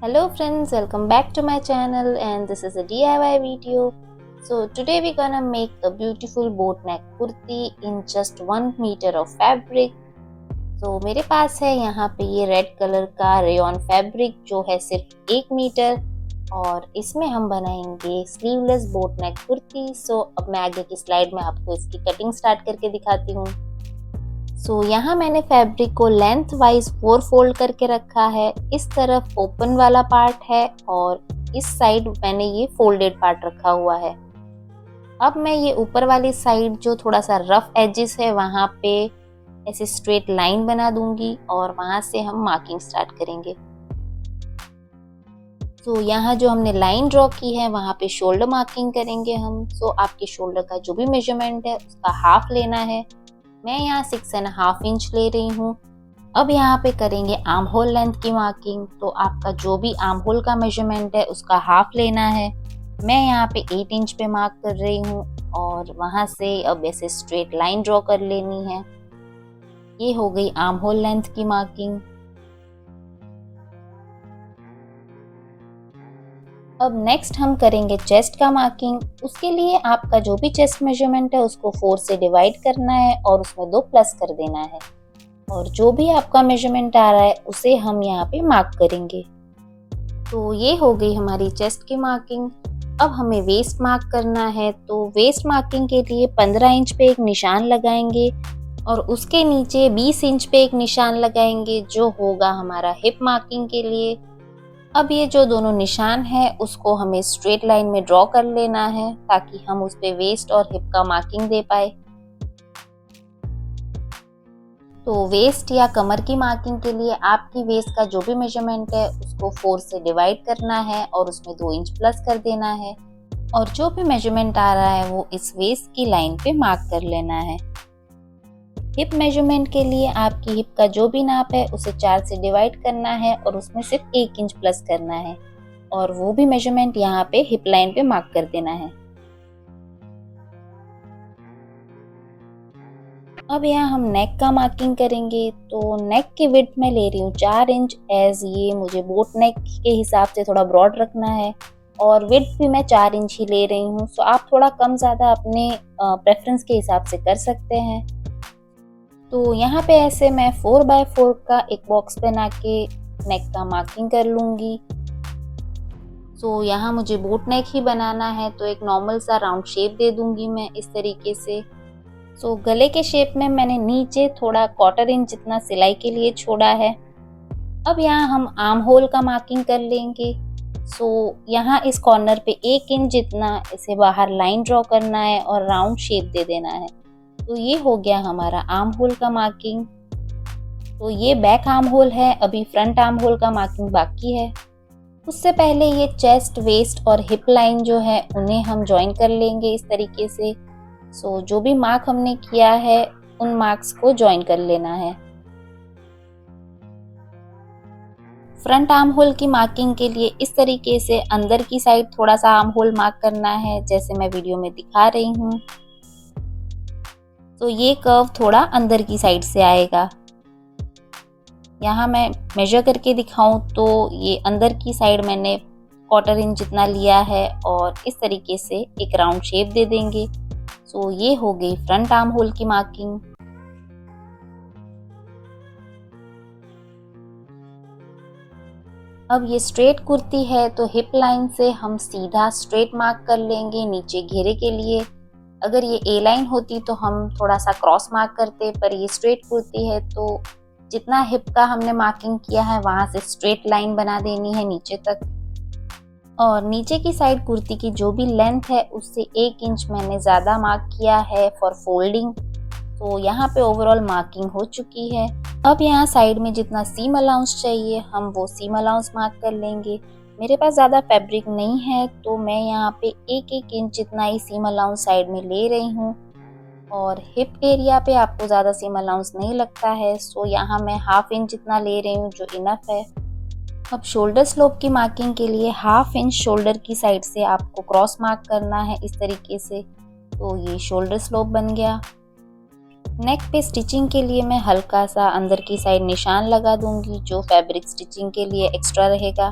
Hello friends, welcome back to my channel and this is a DIY video. So today we're gonna make a beautiful boat neck kurti in just 1 meter of fabric. So मेरे पास है यहाँ पे ये red colour का rayon fabric जो है सिर्फ 1 metre और इसमें हम बनाएंगे स्लीवलेस बोट नेक कुर्ती। सो अब मैं आगे की स्लाइड में आपको इसकी कटिंग स्टार्ट करके दिखाती हूँ। यहाँ मैंने फैब्रिक को लेंथ वाइज 4 फोल्ड करके रखा है। इस तरफ ओपन वाला पार्ट है और इस साइड मैंने ये फोल्डेड पार्ट रखा हुआ है। अब मैं ये ऊपर वाली साइड जो थोड़ा सा रफ एजेस है वहाँ पे ऐसे स्ट्रेट लाइन बना दूंगी और वहाँ से हम मार्किंग स्टार्ट करेंगे। यहाँ जो हमने लाइन ड्रॉ की है वहाँ पे शोल्डर मार्किंग करेंगे हम। आपके शोल्डर का जो भी मेजरमेंट है उसका हाफ लेना है। मैं यहाँ 6.5 इंच ले रही हूँ। अब यहाँ पे करेंगे आर्म होल लेंथ की मार्किंग। तो आपका जो भी आर्म होल का मेजरमेंट है उसका हाफ लेना है। मैं यहाँ पे 8 इंच पे मार्क कर रही हूँ और वहाँ से अब ऐसे स्ट्रेट लाइन ड्रॉ कर लेनी है। ये हो गई आर्म होल लेंथ की मार्किंग। अब नेक्स्ट हम करेंगे चेस्ट का मार्किंग। उसके लिए आपका जो भी चेस्ट मेजरमेंट है उसको 4 से डिवाइड करना है और उसमें 2 प्लस कर देना है और जो भी आपका मेजरमेंट आ रहा है उसे हम यहाँ पे मार्क करेंगे। ये हो गई हमारी चेस्ट की मार्किंग। अब हमें वेस्ट मार्क करना है। वेस्ट मार्किंग के लिए 15 इंच पे एक निशान लगाएंगे और उसके नीचे 20 इंच पे एक निशान लगाएंगे जो होगा हमारा हिप मार्किंग के लिए। अब ये जो दोनों निशान है उसको हमें स्ट्रेट लाइन में ड्रॉ कर लेना है ताकि हम उस पे वेस्ट और हिप का मार्किंग दे पाए। वेस्ट या कमर की मार्किंग के लिए आपकी वेस्ट का जो भी मेजरमेंट है उसको 4 से डिवाइड करना है और उसमें 2 इंच प्लस कर देना है और जो भी मेजरमेंट आ रहा है वो इस वेस्ट की लाइन पे मार्क कर लेना है। हिप मेजरमेंट के लिए आपकी हिप का जो भी नाप है उसे 4 से डिवाइड करना है और उसमें सिर्फ 1 इंच प्लस करना है और वो भी मेजरमेंट यहाँ पे हिप लाइन पे मार्क कर देना है। अब यहाँ हम नेक का मार्किंग करेंगे। नेक की विड्थ मैं ले रही हूँ 4 इंच एज ये मुझे बोट नेक के हिसाब से थोड़ा ब्रॉड रखना है और विड्थ भी मैं 4 इंच ही ले रही हूँ। आप थोड़ा कम ज़्यादा अपने प्रेफरेंस के हिसाब से कर सकते हैं। यहाँ पे ऐसे मैं 4x4 का एक बॉक्स बना के नेक का मार्किंग कर लूँगी। यहाँ मुझे बोट नेक ही बनाना है तो एक नॉर्मल सा राउंड शेप दे दूँगी मैं इस तरीके से। गले के शेप में मैंने नीचे थोड़ा 1/4 इंच जितना सिलाई के लिए छोड़ा है। अब यहाँ हम आर्म होल का मार्किंग कर लेंगे। यहाँ इस कॉर्नर पे 1 इंच जितना इसे बाहर लाइन ड्रॉ करना है और राउंड शेप दे देना है। ये हो गया हमारा आर्म होल का मार्किंग। ये बैक आर्म होल है, अभी फ्रंट आर्म होल का मार्किंग बाकी है। उससे पहले ये चेस्ट, वेस्ट और हिप लाइन जो है उन्हें हम ज्वाइन कर लेंगे इस तरीके से। जो भी मार्क हमने किया है उन मार्क्स को ज्वाइन कर लेना है। फ्रंट आर्म होल की मार्किंग के लिए इस तरीके से अंदर की साइड थोड़ा सा आर्म होल मार्क करना है जैसे मैं वीडियो में दिखा रही हूँ। ये कर्व थोड़ा अंदर की साइड से आएगा। यहाँ मैं मेजर करके दिखाऊं तो ये अंदर की साइड मैंने 1/4 इंच जितना लिया है और इस तरीके से एक राउंड शेप दे देंगे। ये हो गई फ्रंट आर्म होल की मार्किंग। अब ये स्ट्रेट कुर्ती है तो हिप लाइन से हम सीधा स्ट्रेट मार्क कर लेंगे नीचे घेरे के लिए। अगर ये ए लाइन होती तो हम थोड़ा सा क्रॉस मार्क करते, पर ये स्ट्रेट कुर्ती है तो जितना हिप का हमने मार्किंग किया है वहाँ से स्ट्रेट लाइन बना देनी है नीचे तक। और नीचे की साइड कुर्ती की जो भी लेंथ है उससे 1 इंच मैंने ज़्यादा मार्क किया है फॉर फोल्डिंग। यहाँ पे ओवरऑल मार्किंग हो चुकी है। अब यहाँ साइड में जितना सीम अलाउंस चाहिए हम वो सीम अलाउंस मार्क कर लेंगे। मेरे पास ज़्यादा फैब्रिक नहीं है तो मैं यहाँ पे 1-1 इंच जितना ही सीम अलाउंस साइड में ले रही हूँ और हिप एरिया पे आपको ज़्यादा सीम अलाउंस नहीं लगता है। यहाँ मैं 1/2 इंच जितना ले रही हूँ जो इनफ है। अब शोल्डर स्लोप की मार्किंग के लिए 1/2 इंच शोल्डर की साइड से आपको क्रॉस मार्क करना है इस तरीके से। ये शोल्डर स्लोप बन गया। नेक पे स्टिचिंग के लिए मैं हल्का सा अंदर की साइड निशान लगा दूंगी जो फैब्रिक स्टिचिंग के लिए एक्स्ट्रा रहेगा।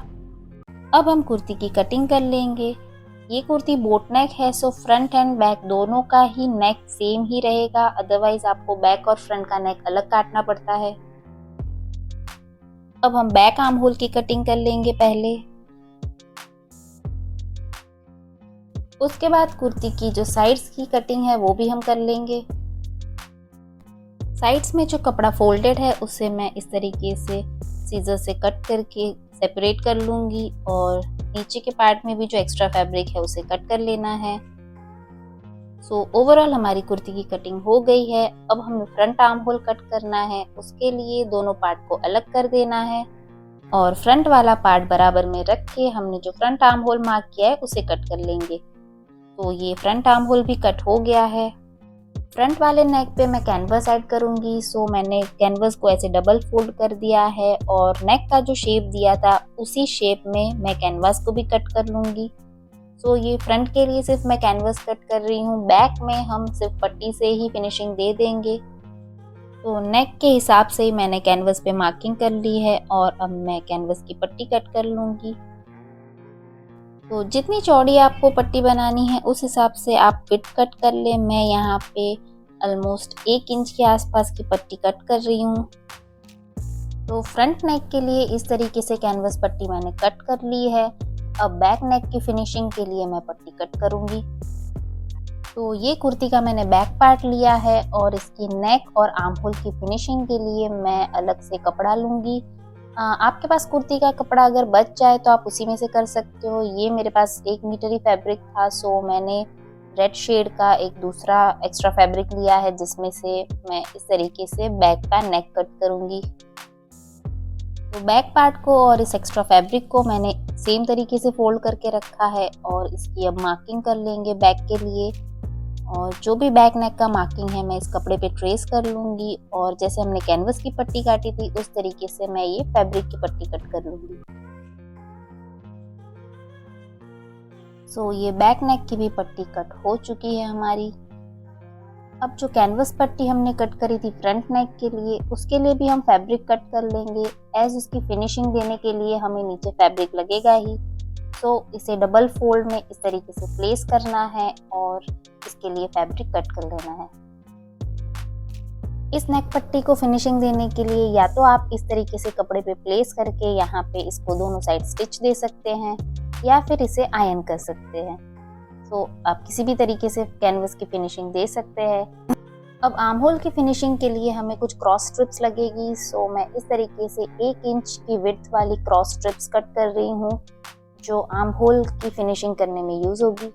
अब हम कुर्ती की कटिंग कर लेंगे। ये कुर्ती बोट नेक है, सो फ्रंट एंड बैक दोनों का ही नेक सेम ही रहेगा, अदरवाइज आपको बैक और फ्रंट का नेक अलग काटना पड़ता है। अब हम बैक आर्म होल की कटिंग कर लेंगे पहले। उसके बाद कुर्ती की जो साइड्स की कटिंग है वो भी हम कर लेंगे। साइड्स में जो कपड़ा फोल्डेड है उसे मैं इस तरीके से सीजर से कट करके सेपरेट कर लूँगी और नीचे के पार्ट में भी जो एक्स्ट्रा फैब्रिक है उसे कट कर लेना है। सो ओवरऑल हमारी कुर्ती की कटिंग हो गई है। अब हमें फ्रंट आर्म होल कट करना है, उसके लिए दोनों पार्ट को अलग कर देना है और फ्रंट वाला पार्ट बराबर में रख के हमने जो फ्रंट आर्म होल मार्क किया है उसे कट कर लेंगे। तो ये फ्रंट आर्म होल भी कट हो गया है। फ्रंट वाले नेक पे मैं कैनवस ऐड करूंगी, सो मैंने कैनवस को ऐसे डबल फोल्ड कर दिया है और नेक का जो शेप दिया था उसी शेप में मैं कैनवस को भी कट कर लूंगी। सो ये फ्रंट के लिए सिर्फ मैं कैनवस कट कर रही हूँ, बैक में हम सिर्फ पट्टी से ही फिनिशिंग दे देंगे। तो नेक के हिसाब से ही मैंने कैनवस पे मार्किंग कर ली है और अब मैं कैनवस की पट्टी कट कर लूँगी। तो जितनी चौड़ी आपको पट्टी बनानी है उस हिसाब से आप फिट कट कर लें। मैं यहाँ पे ऑलमोस्ट 1 इंच के आसपास की पट्टी कट कर रही हूँ। तो फ्रंट नेक के लिए इस तरीके से कैनवस पट्टी मैंने कट कर ली है। अब बैक नेक की फिनिशिंग के लिए मैं पट्टी कट करूँगी। तो ये कुर्ती का मैंने बैक पार्ट लिया है और इसकी नेक और आर्म होल की फिनिशिंग के लिए मैं अलग से कपड़ा लूँगी। आपके पास कुर्ती का कपड़ा अगर बच जाए तो आप उसी में से कर सकते हो। ये मेरे पास 1 मीटर ही फैब्रिक था, सो मैंने रेड शेड का एक दूसरा एक्स्ट्रा फैब्रिक लिया है जिसमें से मैं इस तरीके से बैक का नेक कट करूँगी। तो बैक पार्ट को और इस एक्स्ट्रा फैब्रिक को मैंने सेम तरीके से फोल्ड करके रखा है और इसकी अब मार्किंग कर लेंगे बैक के लिए। और जो भी बैक नेक का मार्किंग है मैं इस कपड़े पे ट्रेस कर लूँगी और जैसे हमने कैनवस की पट्टी काटी थी उस तरीके से मैं ये फैब्रिक की पट्टी कट कर लूँगी। सो ये बैक नेक की भी पट्टी कट हो चुकी है हमारी। अब जो कैनवस पट्टी हमने कट करी थी फ्रंट नेक के लिए उसके लिए भी हम फैब्रिक कट कर लेंगे। एज उसकी फिनिशिंग देने के लिए हमें नीचे फैब्रिक लगेगा ही, तो इसे डबल फोल्ड में इस तरीके से प्लेस करना है और इसके लिए फैब्रिक कट कर लेना है। इस नेक पट्टी को फिनिशिंग देने के लिए या तो आप इस तरीके से कपड़े पे प्लेस करके यहाँ पे इसको दोनों साइड स्टिच दे सकते हैं या फिर इसे आयरन कर सकते हैं। तो आप किसी भी तरीके से कैनवस की फिनिशिंग दे सकते हैं। अब आर्म होल की फिनिशिंग के लिए हमें कुछ क्रॉस स्ट्रिप्स लगेगी, सो मैं इस तरीके से 1 इंच की विड्थ वाली क्रॉस स्ट्रिप्स कट कर रही हूँ जो आर्म होल की फिनिशिंग करने में यूज होगी।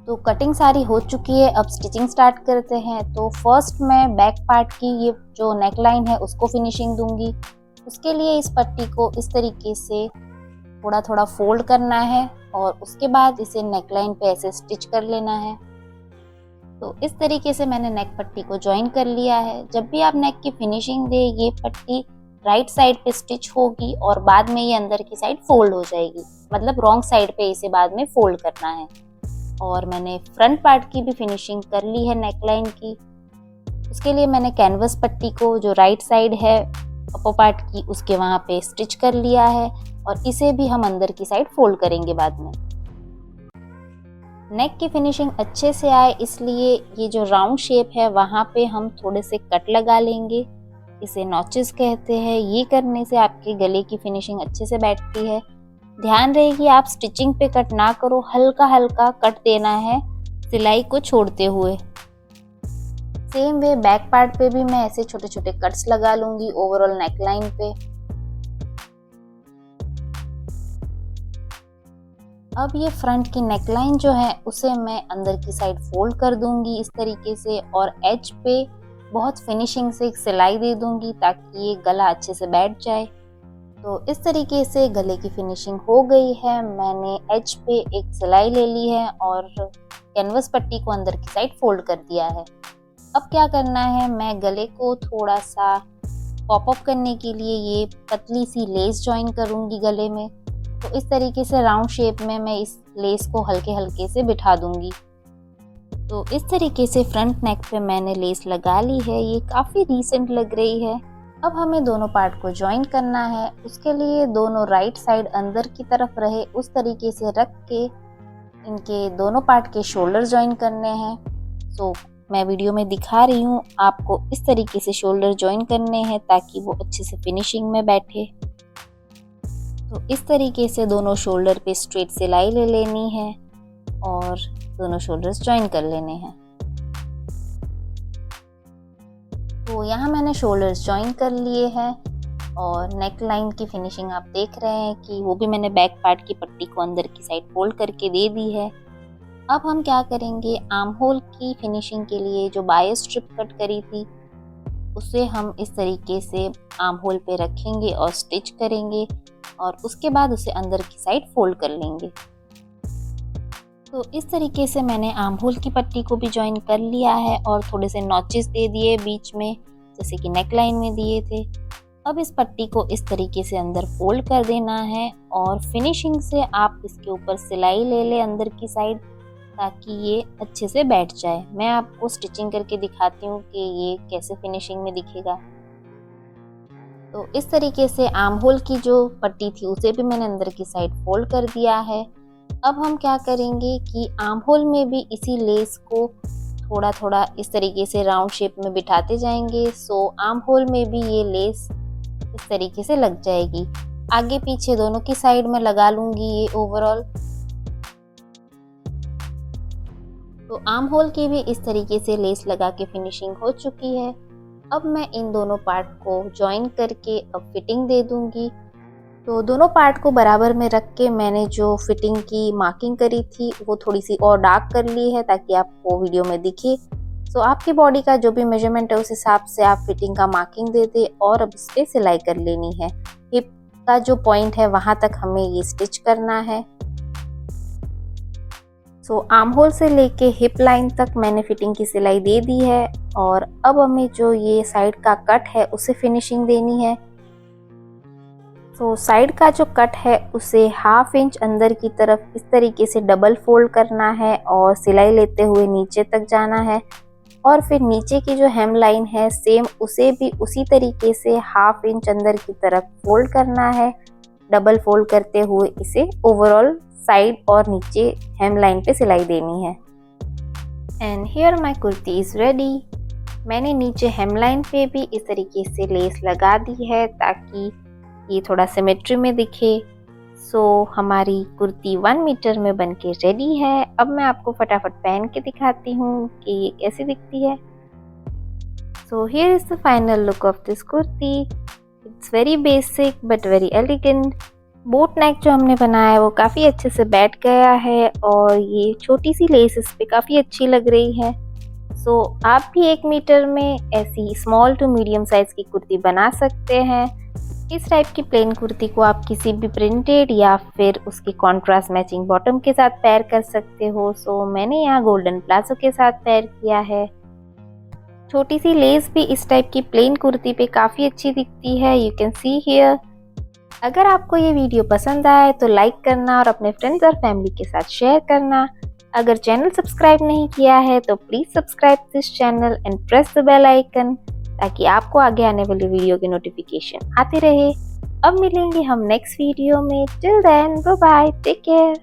तो कटिंग सारी हो चुकी है, अब स्टिचिंग स्टार्ट करते हैं। तो फर्स्ट मैं बैक पार्ट की ये जो नेक लाइन है उसको फिनिशिंग दूंगी। उसके लिए इस पट्टी को इस तरीके से थोड़ा थोड़ा फोल्ड करना है और उसके बाद इसे नेक लाइन पे ऐसे स्टिच कर लेना है। तो इस तरीके से मैंने नेक पट्टी को ज्वाइन कर लिया है। जब भी आप नेक की फिनिशिंग दे ये पट्टी राइट साइड पे स्टिच होगी और बाद में ये अंदर की साइड फोल्ड हो जाएगी, मतलब रॉन्ग साइड पे इसे बाद में फोल्ड करना है। और मैंने फ्रंट पार्ट की भी फिनिशिंग कर ली है नेक लाइन की। उसके लिए मैंने कैनवस पट्टी को जो राइट साइड है अपर पार्ट की उसके वहाँ पे स्टिच कर लिया है और इसे भी हम अंदर की साइड फोल्ड करेंगे बाद में। नेक की फिनिशिंग अच्छे से आए इसलिए ये जो राउंड शेप है वहाँ पे हम थोड़े से कट लगा लेंगे, इसे नॉचेस कहते हैं। ये करने से आपके गले की फिनिशिंग अच्छे से बैठती है। ध्यान रहे कि आप स्टिचिंग पे कट ना करो, हल्का हल्का कट देना है सिलाई को छोड़ते हुए। सेम वे बैक पार्ट पे भी मैं ऐसे छोटे छोटे कट्स लगा लूंगी ओवरऑल नेक लाइन पे। अब ये फ्रंट की नेक लाइन जो है उसे मैं अंदर की साइड फोल्ड कर दूंगी इस तरीके से और एज पे बहुत फिनिशिंग से एक सिलाई दे दूंगी ताकि ये गला अच्छे से बैठ जाए। तो इस तरीके से गले की फिनिशिंग हो गई है। मैंने एज पे एक सिलाई ले ली है और कैनवस पट्टी को अंदर की साइड फोल्ड कर दिया है। अब क्या करना है, मैं गले को थोड़ा सा पॉप अप करने के लिए ये पतली सी लेस ज्वाइन करूंगी गले में। तो इस तरीके से राउंड शेप में मैं इस लेस को हल्के हल्के से बिठा दूंगी। तो इस तरीके से फ्रंट नेक पे मैंने लेस लगा ली है, ये काफ़ी डिसेंट लग रही है। अब हमें दोनों पार्ट को जॉइन करना है। उसके लिए दोनों राइट साइड अंदर की तरफ रहे उस तरीके से रख के इनके दोनों पार्ट के शोल्डर जॉइन करने हैं। सो मैं वीडियो में दिखा रही हूँ, आपको इस तरीके से शोल्डर जॉइन करने हैं ताकि वो अच्छे से फिनिशिंग में बैठे। तो इस तरीके से दोनों शोल्डर पे स्ट्रेट सिलाई ले लेनी है और दोनों शोल्डर्स जॉइन कर लेने हैं। तो यहाँ मैंने शोल्डर्स जॉइन कर लिए हैं और नेक लाइन की फिनिशिंग आप देख रहे हैं कि वो भी मैंने बैक पार्ट की पट्टी को अंदर की साइड फोल्ड करके दे दी है। अब हम क्या करेंगे, आर्म होल की फिनिशिंग के लिए जो बायस स्ट्रिप कट करी थी उसे हम इस तरीके से आर्म होल पे रखेंगे और स्टिच करेंगे और उसके बाद उसे अंदर की साइड फोल्ड कर लेंगे। तो इस तरीके से मैंने आर्म होल की पट्टी को भी जॉइन कर लिया है और थोड़े से नॉचेस दे दिए बीच में, जैसे कि नेक लाइन में दिए थे। अब इस पट्टी को इस तरीके से अंदर फोल्ड कर देना है और फिनिशिंग से आप इसके ऊपर सिलाई ले लें अंदर की साइड ताकि ये अच्छे से बैठ जाए। मैं आपको स्टिचिंग करके दिखाती हूँ कि ये कैसे फिनिशिंग में दिखेगा। तो इस तरीके से आर्म होल की जो पट्टी थी उसे भी मैंने अंदर की साइड फोल्ड कर दिया है। अब हम क्या करेंगे कि आर्म होल में भी इसी लेस को थोड़ा थोड़ा इस तरीके से राउंड शेप में बिठाते जाएंगे। सो आर्म होल में भी ये लेस इस तरीके से लग जाएगी। आगे पीछे दोनों की साइड में लगा लूँगी ये ओवरऑल। तो आर्म होल की भी इस तरीके से लेस लगा के फिनिशिंग हो चुकी है। अब मैं इन दोनों पार्ट को जॉइन करके अब फिटिंग दे दूँगी। तो दोनों पार्ट को बराबर में रख के मैंने जो फिटिंग की मार्किंग करी थी वो थोड़ी सी और डार्क कर ली है ताकि आपको वीडियो में दिखे। सो आपकी बॉडी का जो भी मेजरमेंट है उस हिसाब से आप फिटिंग का मार्किंग दे दें और अब इस पर सिलाई कर लेनी है। हिप का जो पॉइंट है वहाँ तक हमें ये स्टिच करना है। सो आर्म होल से लेके हिप लाइन तक मैंने फिटिंग की सिलाई दे दी है और अब हमें जो ये साइड का कट है उसे फिनिशिंग देनी है। तो साइड का जो कट है उसे 1/2 इंच अंदर की तरफ इस तरीके से डबल फोल्ड करना है और सिलाई लेते हुए नीचे तक जाना है और फिर नीचे की जो हेम लाइन है सेम उसे भी उसी तरीके से 1/2 इंच अंदर की तरफ फोल्ड करना है, डबल फोल्ड करते हुए इसे ओवरऑल साइड और नीचे हेम लाइन पे सिलाई देनी है। And here my kurti is ready. मैंने नीचे हेम लाइन पे भी इस तरीके से लेस लगा दी है ताकि ये थोड़ा सिमेट्री में दिखे। सो हमारी कुर्ती 1 मीटर में बनके रेडी है। अब मैं आपको फटाफट पहन के दिखाती हूँ कि ये कैसी दिखती है। So here is the final look of this kurti. It's very basic but very elegant. Boat नेक जो हमने बनाया है वो काफ़ी अच्छे से बैठ गया है और ये छोटी सी लेस इस पर काफ़ी अच्छी लग रही है। सो आप भी 1 मीटर में ऐसी स्मॉल टू मीडियम साइज़ की कुर्ती बना सकते हैं। इस टाइप की प्लेन कुर्ती को आप किसी भी प्रिंटेड या फिर उसकी कॉन्ट्रास्ट मैचिंग बॉटम के साथ पेयर कर सकते हो। सो मैंने यहाँ गोल्डन प्लाजो के साथ पेयर किया है। छोटी सी लेस भी इस टाइप की प्लेन कुर्ती पे काफ़ी अच्छी दिखती है, यू कैन सी हियर। अगर आपको ये वीडियो पसंद आए तो लाइक करना और अपने फ्रेंड्स और फैमिली के साथ शेयर करना। अगर चैनल सब्सक्राइब नहीं किया है तो please subscribe this channel and press the bell icon ताकि आपको आगे आने वाली वीडियो की नोटिफिकेशन आती रहे। अब मिलेंगे हम नेक्स्ट वीडियो में। Till then bye bye, take care.